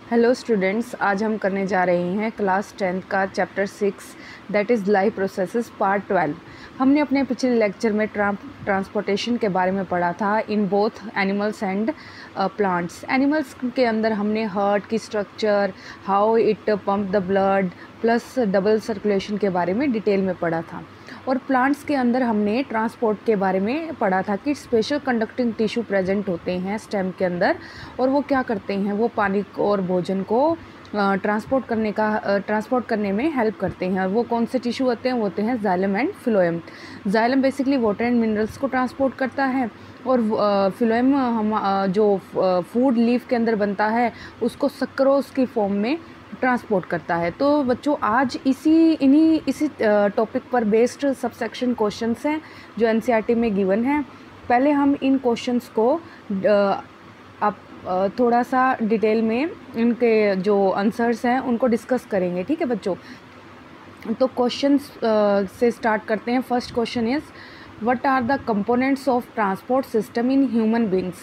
Hello students, आज हम करने जा रहे हैं क्लास 10th का chapter 6 that is life processes part 12। हमने अपने पिछले लेक्चर में ट्रांसपोर्टेशन के बारे में पढ़ा था in both animals and plants. Animals के अंदर हमने हार्ट की structure, how it pump the blood plus double circulation के बारे में डिटेल में पढ़ा था। और प्लांट्स के अंदर हमने ट्रांसपोर्ट के बारे में पढ़ा था कि स्पेशल कंडक्टिंग टिश्यू प्रेजेंट होते हैं स्टेम के अंदर, और वो क्या करते हैं, वो पानी और भोजन को ट्रांसपोर्ट करने में हेल्प करते हैं। और वो कौन से टिश्यू होते हैं? वो होते हैं xylem and phloem. Xylem basically water and minerals को ट्रांसपोर्ट करता है, और फिलोएम जो फूड लीफ के अंदर बनता है उसको सक्रोज की फॉर्म में ट्रांसपोर्ट करता है। तो बच्चों, आज इसी टॉपिक पर बेस्ड सबसेक्शन क्वेश्चंस हैं जो एनसीईआरटी में गिवन हैं। पहले हम इन क्वेश्चंस को आप थोड़ा सा डिटेल में इनके जो आंसर्स हैं उनको डिस्कस करेंगे, ठीक है बच्चों। तो क्वेश्चंस से स्टार्ट करते हैं। First question is what are the components of transport system in human beings?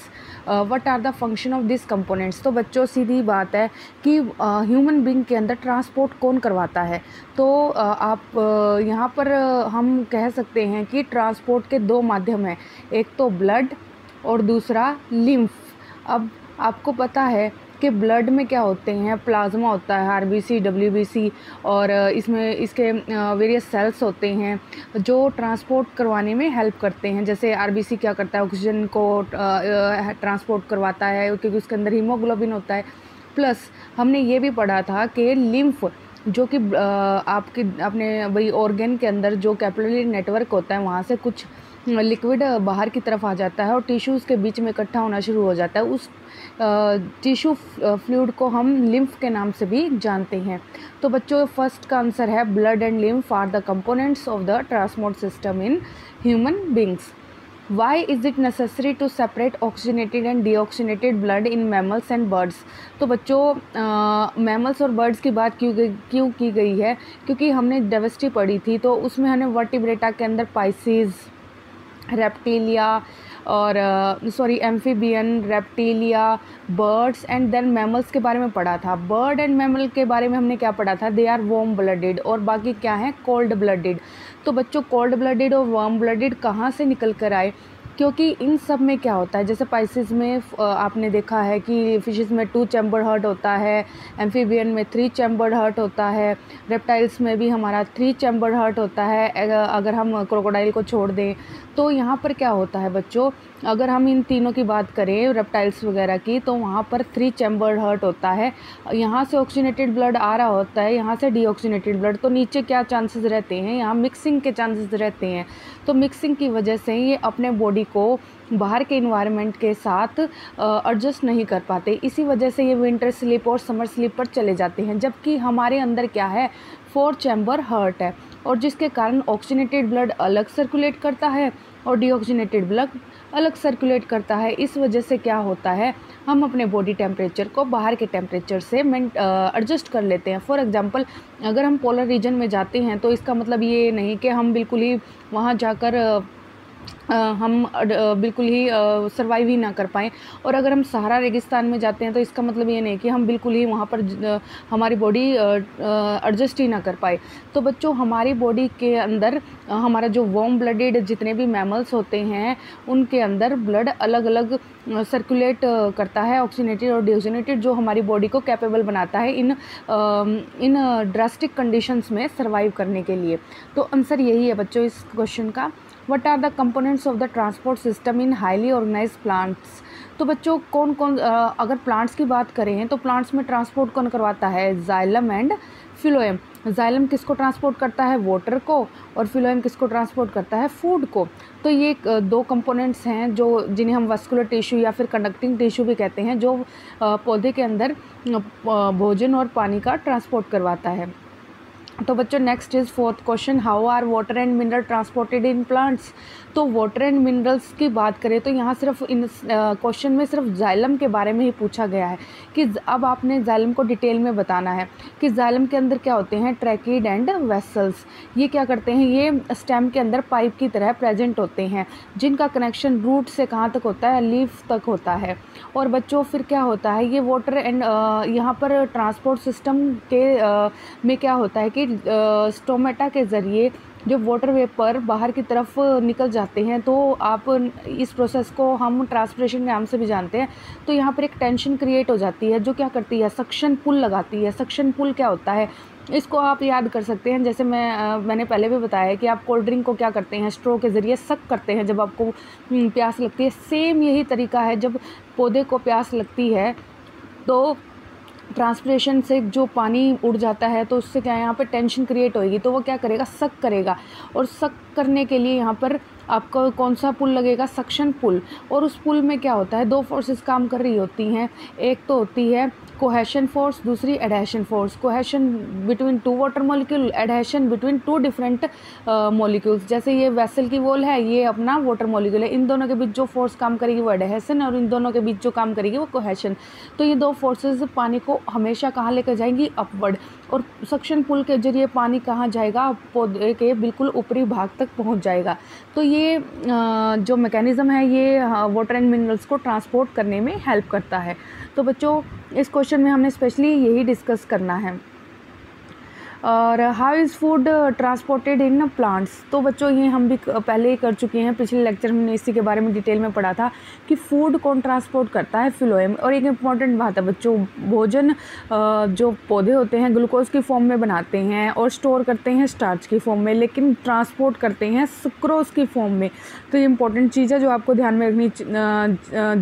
What are the function of these components? तो बच्चों, सीधी बात है कि ह्यूमन बींग के अंदर ट्रांसपोर्ट कौन करवाता है। तो आप यहाँ पर हम कह सकते हैं कि ट्रांसपोर्ट के दो माध्यम हैं, एक तो ब्लड और दूसरा लिम्फ। अब आपको पता है कि ब्लड में क्या होते हैं, प्लाज्मा होता है, आरबीसी, डब्ल्यूबीसी, और इसके वेरियस सेल्स होते हैं जो ट्रांसपोर्ट करवाने में हेल्प करते हैं। जैसे आरबीसी क्या करता है, ऑक्सीजन को ट्रांसपोर्ट करवाता है क्योंकि उसके अंदर हीमोग्लोबिन होता है। प्लस हमने ये भी पढ़ा था कि लिम्फ जो कि अपने वही ऑर्गन के अंदर जो कैपिलरी नेटवर्क होता है वहाँ से कुछ लिक्विड बाहर की तरफ आ जाता है और टिश्यूज़ के बीच में इकट्ठा होना शुरू हो जाता है। उस टिश्यू फ्लूइड को हम लिम्फ के नाम से भी जानते हैं। तो बच्चों, फर्स्ट का आंसर है blood and lymph are the components of the transport system in human beings. Why is it necessary to separate oxygenated and deoxygenated blood in mammals and birds? तो बच्चों, मैमल्स और बर्ड्स की बात क्यों की गई है? क्योंकि हमने डाइवर्सिटी पढ़ी थी, तो उसमें हमने वर्टिब्रेटा के अंदर पाइसेस, रेप्टिलिया और amphibian, reptilia, birds and then mammals के बारे में पढ़ा था। बर्ड एंड मैमल के बारे में हमने क्या पढ़ा था? दे आर वार्म ब्लडेड, और बाकी क्या है? Cold blooded. तो बच्चों, कोल्ड ब्लडेड और वार्म ब्लडेड कहाँ से निकल कर आए? क्योंकि इन सब में क्या होता है, जैसे पाइसेस में आपने देखा है कि फिशेस में 2 चैम्बर हार्ट होता है, एम्फीबियन में 3 चैम्बर हार्ट होता है, रेप्टाइल्स में भी हमारा 3 चैम्बर हार्ट होता है अगर हम क्रोकोडाइल को छोड़ दें। तो यहाँ पर क्या होता है बच्चों, अगर हम इन तीनों की बात करें, रेप्टाइल्स वगैरह की, तो वहाँ पर 3 चैम्बर हार्ट होता है। यहाँ से ऑक्सीजनेटेड ब्लड आ रहा होता है, यहाँ से डीऑक्सीजनेटेड ब्लड। तो नीचे क्या चांसेस रहते हैं? यहाँ मिक्सिंग के चांसेस रहते हैं। तो मिक्सिंग की वजह से ये अपने बॉडी को बाहर के इन्वायरमेंट के साथ एडजस्ट नहीं कर पाते। इसी वजह से ये विंटर स्लीप और समर स्लीप पर चले जाते हैं। जबकि हमारे अंदर क्या है? 4 चैम्बर हार्ट है, और जिसके कारण ऑक्सीजनेटेड ब्लड अलग सर्कुलेट करता है और डीऑक्सीजनेटेड ब्लड अलग सर्कुलेट करता है। इस वजह से क्या होता है, हम अपने बॉडी टेम्परेचर को बाहर के टेम्परेचर से एडजस्ट कर लेते हैं। फॉर एग्जांपल, अगर हम पोलर रीजन में जाते हैं तो इसका मतलब ये नहीं कि हम बिल्कुल ही वहाँ जाकर हम बिल्कुल ही सर्वाइव ही ना कर पाएँ। और अगर हम सहारा रेगिस्तान में जाते हैं तो इसका मतलब ये नहीं कि हम बिल्कुल ही वहाँ पर हमारी बॉडी एडजस्ट ही ना कर पाए। तो बच्चों, हमारी बॉडी के अंदर हमारा जो वार्म ब्लडेड जितने भी मैमल्स होते हैं उनके अंदर ब्लड अलग अलग सर्कुलेट करता है, ऑक्सीजनेटेड और डीऑक्सीजनेटेड, जो हमारी बॉडी को कैपेबल बनाता है इन ड्रास्टिक कंडीशंस में सर्वाइव करने के लिए। तो आंसर यही है बच्चों इस क्वेश्चन का। What are the components of the transport system in highly organized plants? तो बच्चों, अगर प्लांट्स की बात करें तो प्लांट्स में ट्रांसपोर्ट कौन करवाता है? Xylem and phloem. जाइलम किसको ट्रांसपोर्ट करता है? वाटर को। और फिलोएम किसको ट्रांसपोर्ट करता है? फूड को। तो ये दो कंपोनेंट्स हैं जिन्हें हम वस्कुलर टिश्यू या फिर कंडक्टिंग टिश्यू भी कहते हैं, जो पौधे के अंदर भोजन और पानी का ट्रांसपोर्ट करवाता है। तो बच्चों, next is fourth question, how are water and mineral transported in plants? तो वाटर एंड मिनरल्स की बात करें तो यहाँ सिर्फ इन क्वेश्चन में सिर्फ जाइलम के बारे में ही पूछा गया है कि अब आपने जाइलम को डिटेल में बताना है। कि जाइलम के अंदर क्या होते हैं, ट्रैकिड एंड वेसल्स। ये क्या करते हैं, ये स्टेम के अंदर पाइप की तरह प्रेजेंट होते हैं, जिनका कनेक्शन रूट से कहाँ तक होता है, लीफ तक होता है। और बच्चों फिर क्या होता है, ये वाटर एंड यहाँ पर ट्रांसपोर्ट सिस्टम के में क्या होता है कि स्टोमेटा के ज़रिए जो वाटर वेपर बाहर की तरफ निकल जाते हैं, तो आप इस प्रोसेस को हम ट्रांसपिरेशन के नाम से भी जानते हैं। तो यहाँ पर एक टेंशन क्रिएट हो जाती है, जो क्या करती है, सक्शन पुल लगाती है। सक्शन पुल क्या होता है, इसको आप याद कर सकते हैं, जैसे मैंने पहले भी बताया कि आप कोल्ड ड्रिंक को क्या करते हैं, स्ट्रो के ज़रिए सक करते हैं जब आपको प्यास लगती है। सेम यही तरीका है, जब पौधे को प्यास लगती है तो ट्रांसपिरेशन से जो पानी उड़ जाता है, तो उससे क्या है, यहाँ पे टेंशन क्रिएट होएगी, तो वो क्या करेगा, सक करेगा। और सक करने के लिए यहाँ पर आपको कौन सा पुल लगेगा, सक्शन पुल। और उस पुल में क्या होता है, दो फोर्सेस काम कर रही होती हैं। एक तो होती है कोहेशन फोर्स, दूसरी adhesion force. Cohesion between two water molecule, adhesion between two different molecules. जैसे ये वेसल की वॉल है, ये अपना वाटर मॉलिक्यूल है, इन दोनों के बीच जो फोर्स काम करेगी वो एडहेशन, और इन दोनों के बीच जो काम करेगी वो कोहेशन। तो ये दो फोर्सेस पानी को हमेशा कहाँ लेकर जाएंगी, अपवर्ड। और सक्शन पुल के जरिए पानी कहाँ जाएगा, पौधे के बिल्कुल ऊपरी भाग तक पहुँच जाएगा। तो ये जो मैकेनिज़्म है, ये वाटर एंड मिनरल्स को ट्रांसपोर्ट करने में हेल्प करता है। तो बच्चों इस क्वेश्चन में हमने स्पेशली यही डिस्कस करना है। और how is food transported in plants. तो बच्चों ये हम भी पहले ही कर चुके हैं, पिछले लेक्चर में हमने इसी के बारे में डिटेल में पढ़ा था कि फूड कौन ट्रांसपोर्ट करता है, फ्लोएम। और एक इम्पॉर्टेंट बात है बच्चों, भोजन जो पौधे होते हैं ग्लूकोज की फॉर्म में बनाते हैं और स्टोर करते हैं स्टार्च की फॉर्म में, लेकिन ट्रांसपोर्ट करते हैं सुक्रोज की फॉर्म में। तो ये इंपॉर्टेंट चीज़ है जो आपको ध्यान में रखनी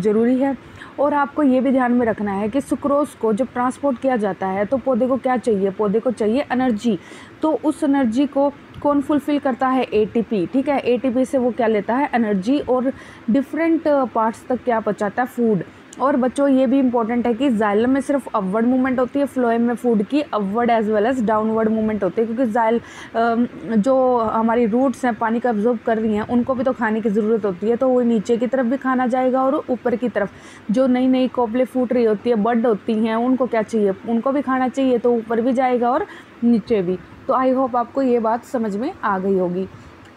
ज़रूरी है। और आपको ये भी ध्यान में रखना है कि सुक्रोज को जब ट्रांसपोर्ट किया जाता है तो पौधे को क्या चाहिए, पौधे को चाहिए एनर्जी। तो उस एनर्जी को कौन फुलफ़िल करता है, एटीपी। ठीक है, एटीपी से वो क्या लेता है, एनर्जी, और डिफरेंट पार्ट्स तक क्या पहुंचाता है, फूड। और बच्चों ये भी इंपॉर्टेंट है कि जाइलम में सिर्फ अपवर्ड मूवमेंट होती है, फ्लोएम में फूड की upward as well as downward movement होती है, क्योंकि जो हमारी रूट्स हैं पानी का एब्जॉर्ब कर रही हैं, उनको भी तो खाने की ज़रूरत होती है। तो वो नीचे की तरफ भी खाना जाएगा और ऊपर की तरफ जो नई नई कोपले फूट रही होती है, बड होती हैं, उनको क्या चाहिए, उनको भी खाना चाहिए, तो ऊपर भी जाएगा और नीचे भी। तो आई होप आपको ये बात समझ में आ गई होगी।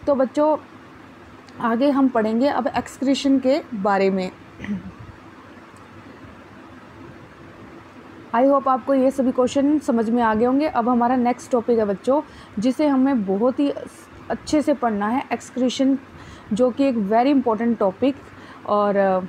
तो बच्चों आगे हम पढ़ेंगे अब एक्सक्रीशन के बारे में। आई होप आपको ये सभी क्वेश्चन समझ में आ गए होंगे। अब हमारा नेक्स्ट टॉपिक है बच्चों, जिसे हमें बहुत ही अच्छे से पढ़ना है, एक्सक्रीशन, जो कि एक वेरी इंपॉर्टेंट टॉपिक। और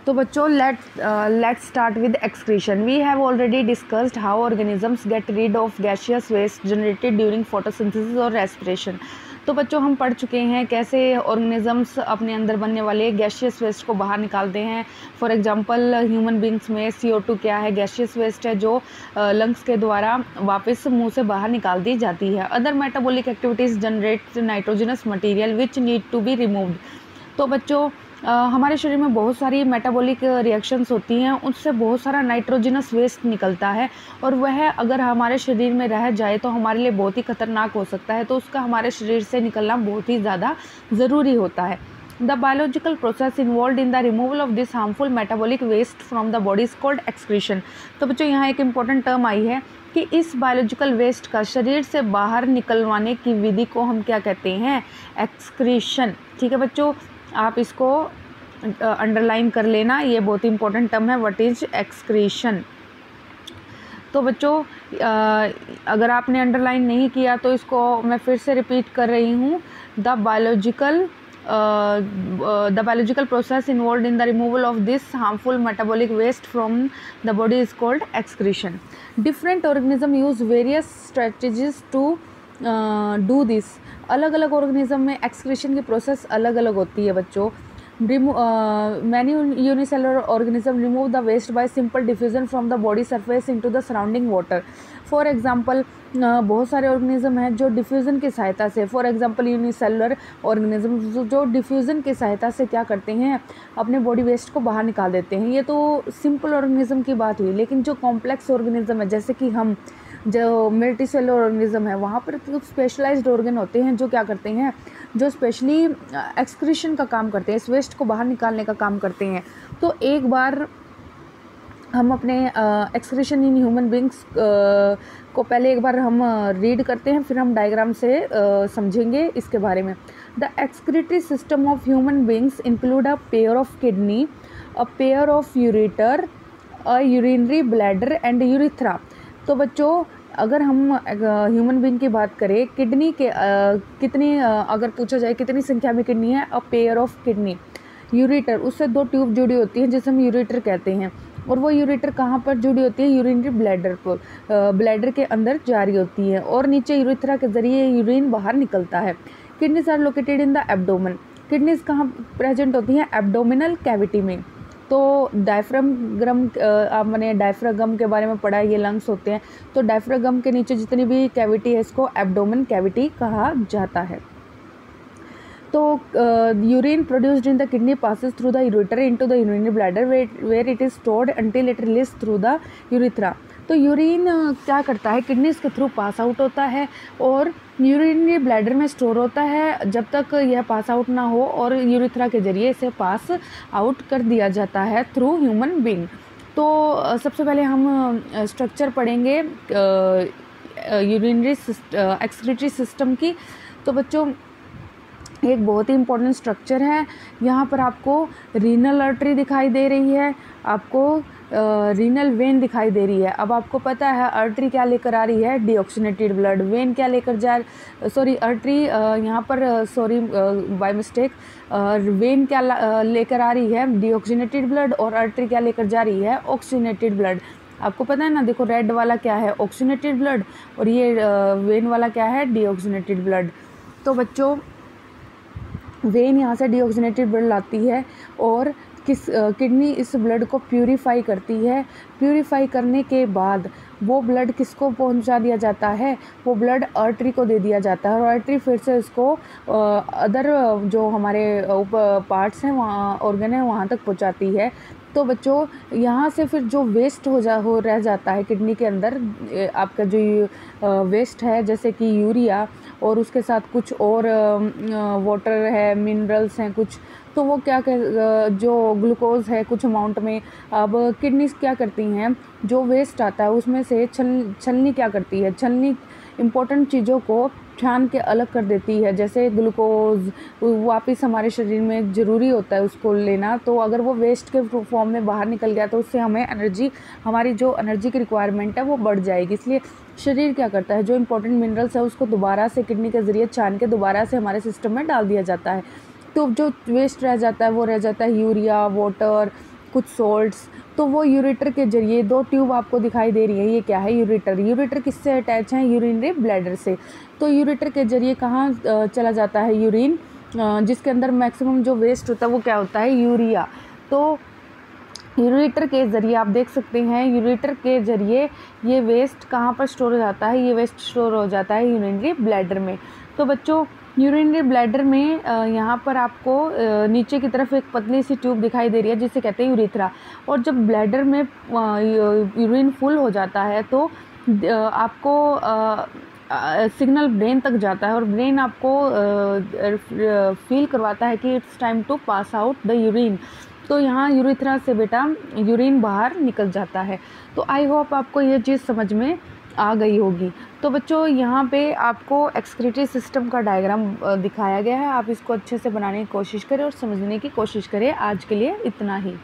तो बच्चों let's start with excretion. We have already discussed how organisms get rid of gaseous waste generated during photosynthesis और रेस्पिरेशन। तो बच्चों हम पढ़ चुके हैं कैसे ऑर्गेनिजम्स अपने अंदर बनने वाले गैसियस वेस्ट को बाहर निकालते हैं। फॉर एग्जांपल ह्यूमन बींग्स में CO2 क्या है, गैसियस वेस्ट है जो लंग्स के द्वारा वापस मुंह से बाहर निकाल दी जाती है। Other metabolic activities generate nitrogenous material which need to be removed. तो बच्चों हमारे शरीर में बहुत सारी मेटाबॉलिक रिएक्शंस होती हैं, उससे बहुत सारा नाइट्रोजनस वेस्ट निकलता है, और वह अगर हमारे शरीर में रह जाए तो हमारे लिए बहुत ही खतरनाक हो सकता है। तो उसका हमारे शरीर से निकलना बहुत ही ज़्यादा ज़रूरी होता है। The biological process involve in the removal of this harmful metabolic waste from the body is called excretion. तो बच्चों यहाँ एक इंपॉर्टेंट टर्म आई है कि इस बायोलॉजिकल वेस्ट का शरीर से बाहर निकलवाने की विधि को हम क्या कहते हैं, एक्सक्रीशन। ठीक है बच्चों, आप इसको अंडरलाइन कर लेना, ये बहुत ही इंपॉर्टेंट टर्म है, व्हाट इज एक्सक्रीशन। तो बच्चों अगर आपने अंडरलाइन नहीं किया तो इसको मैं फिर से रिपीट कर रही हूँ। The biological process involve in the removal of this harmful metabolic waste from the body is called excretion. Different organism use various strategies to do this. अलग अलग ऑर्गेनिज्म में एक्सक्रीशन की प्रोसेस अलग अलग होती है बच्चों। Many unicellular organisms remove the waste by simple diffusion from the body surface into the surrounding water. For example बहुत सारे ऑर्गेनिज्म हैं जो डिफ्यूज़न की सहायता से, फॉर एग्जाम्पल यूनिसेलुलर ऑर्गेनिज्म जो डिफ्यूज़न की सहायता से क्या करते हैं, अपने बॉडी वेस्ट को बाहर निकाल देते हैं। ये तो सिंपल ऑर्गेनिज्म की बात हुई, लेकिन जो कॉम्प्लेक्स ऑर्गेनिज्म है जैसे कि हम जो मल्टीसेलुलर ऑर्गेनिज्म है, वहाँ पर कुछ स्पेशलाइज्ड ऑर्गन होते हैं जो क्या करते हैं, जो स्पेशली एक्सक्रीशन का काम करते हैं, इस वेस्ट को बाहर निकालने का काम करते हैं। तो एक बार हम अपने एक्सक्रीशन इन ह्यूमन बींग्स को पहले एक बार हम रीड करते हैं, फिर हम डायग्राम से समझेंगे इसके बारे में। The excretory system of human beings include a pair of kidney, a pair of ureter, a urinary bladder and urethra. तो बच्चों अगर हम ह्यूमन बींग की बात करें, किडनी के कितनी अगर पूछा जाए कितनी संख्या में किडनी है, a pair of kidney. Ureter, उससे 2 ट्यूब जुड़ी होती हैं जिसे हम यूरेटर कहते हैं, और वो यूरेटर कहाँ पर जुड़ी होती है, यूरिनरी ब्लैडर पर, ब्लैडर के अंदर जारी होती है, और नीचे यूरिथ्रा के जरिए यूरिन बाहर निकलता है। Kidneys are located in the abdomen. Kidneys कहाँ प्रेजेंट होती हैं, एब्डोमिनल कैविटी में। तो डायफ्रागम, मैंने डायफ्रागम के बारे में पढ़ा है, ये लंग्स होते हैं। तो डायफ्रागम के नीचे जितनी भी कैविटी है इसको एब्डोमेन कैविटी कहा जाता है। तो urine produced in the kidney passes through the ureter into the urinary bladder where it is stored until it released through the urethra। तो यूरिन क्या करता है, किडनीज के थ्रू पास आउट होता है और यूरिनरी ब्लैडर में स्टोर होता है जब तक यह पास आउट ना हो, और यूरिथ्रा के जरिए इसे पास आउट कर दिया जाता है थ्रू ह्यूमन बींग। तो सबसे पहले हम स्ट्रक्चर पढ़ेंगे यूरिनरी एक्सक्रीटरी सिस्टम की। तो बच्चों एक बहुत ही इंपॉर्टेंट स्ट्रक्चर है। यहाँ पर आपको रीनल आर्टरी दिखाई दे रही है, आपको रीनल वेन दिखाई दे रही है। अब आपको पता है आर्टरी क्या लेकर आ रही है, डीऑक्सीनेटेड ब्लड। वेन क्या लेकर आर्टरी यहाँ पर बाय मिस्टेक, वेन क्या लेकर आ रही है, डीऑक्सीनेटेड ब्लड, और आर्टरी क्या लेकर जा रही है, ऑक्सीनेटेड ब्लड। आपको पता है ना, देखो रेड वाला क्या है, ऑक्सीनेटेड ब्लड, और ये वेन वाला क्या है, डीऑक्सीनेटेड ब्लड। तो बच्चों वेन यहाँ से डीऑक्सीनेटेड ब्लड लाती है, और किडनी इस ब्लड को प्यूरीफाई करती है। प्यूरीफाई करने के बाद वो ब्लड किसको पहुंचा दिया जाता है, वो ब्लड आर्टरी को दे दिया जाता है, और आर्टरी फिर से इसको अदर जो हमारे पार्ट्स हैं, वहाँ ऑर्गन है, वहाँ तक पहुँचाती है। तो बच्चों यहाँ से फिर जो वेस्ट रह जाता है किडनी के अंदर, आपका जो वेस्ट है जैसे कि यूरिया, और उसके साथ कुछ और वाटर है, मिनरल्स हैं कुछ, तो वो क्या जो ग्लूकोज है कुछ अमाउंट में। अब किडनीज क्या करती हैं, जो वेस्ट आता है उसमें से छलनी क्या करती है, छलनी इम्पोर्टेंट चीज़ों को छान के अलग कर देती है। जैसे ग्लूकोज वापस हमारे शरीर में ज़रूरी होता है उसको लेना, तो अगर वो वेस्ट के फॉर्म में बाहर निकल गया तो उससे हमें एनर्जी, हमारी जो एनर्जी की रिक्वायरमेंट है वो बढ़ जाएगी। इसलिए शरीर क्या करता है, जो इंपॉर्टेंट मिनरल्स है उसको दोबारा से किडनी के ज़रिए छान के दोबारा से हमारे सिस्टम में डाल दिया जाता है। तो जो वेस्ट रह जाता है वो रह जाता है यूरिया, वाटर, कुछ सॉल्ट्स। तो वो यूरेटर के जरिए 2 ट्यूब आपको दिखाई दे रही है, ये क्या है, यूरेटर। यूरेटर किससे अटैच है, यूरिनरी ब्लैडर से। तो यूरेटर के जरिए कहाँ चला जाता है यूरिन, जिसके अंदर मैक्सिमम जो वेस्ट होता है वो क्या होता है, यूरिया। तो यूरेटर के ज़रिए आप देख सकते हैं, यूरेटर के ज़रिए ये वेस्ट कहाँ पर स्टोर हो जाता है, ये वेस्ट स्टोर हो जाता है यूरिनरी ब्लैडर में। तो बच्चों यूरिनरी ब्लैडर में यहाँ पर आपको नीचे की तरफ एक पतली सी ट्यूब दिखाई दे रही है जिसे कहते हैं यूरिथ्रा। और जब ब्लैडर में यूरिन फुल हो जाता है तो आपको सिग्नल ब्रेन तक जाता है, और ब्रेन आपको फील करवाता है कि it's time to pass out the urine. तो यहाँ यूरिथ्रा से बेटा यूरिन बाहर निकल जाता है। तो आई होप आपको ये चीज़ समझ में आ गई होगी। तो बच्चों यहाँ पे आपको एक्सक्रीटरी सिस्टम का डायग्राम दिखाया गया है, आप इसको अच्छे से बनाने की कोशिश करें और समझने की कोशिश करें। आज के लिए इतना ही।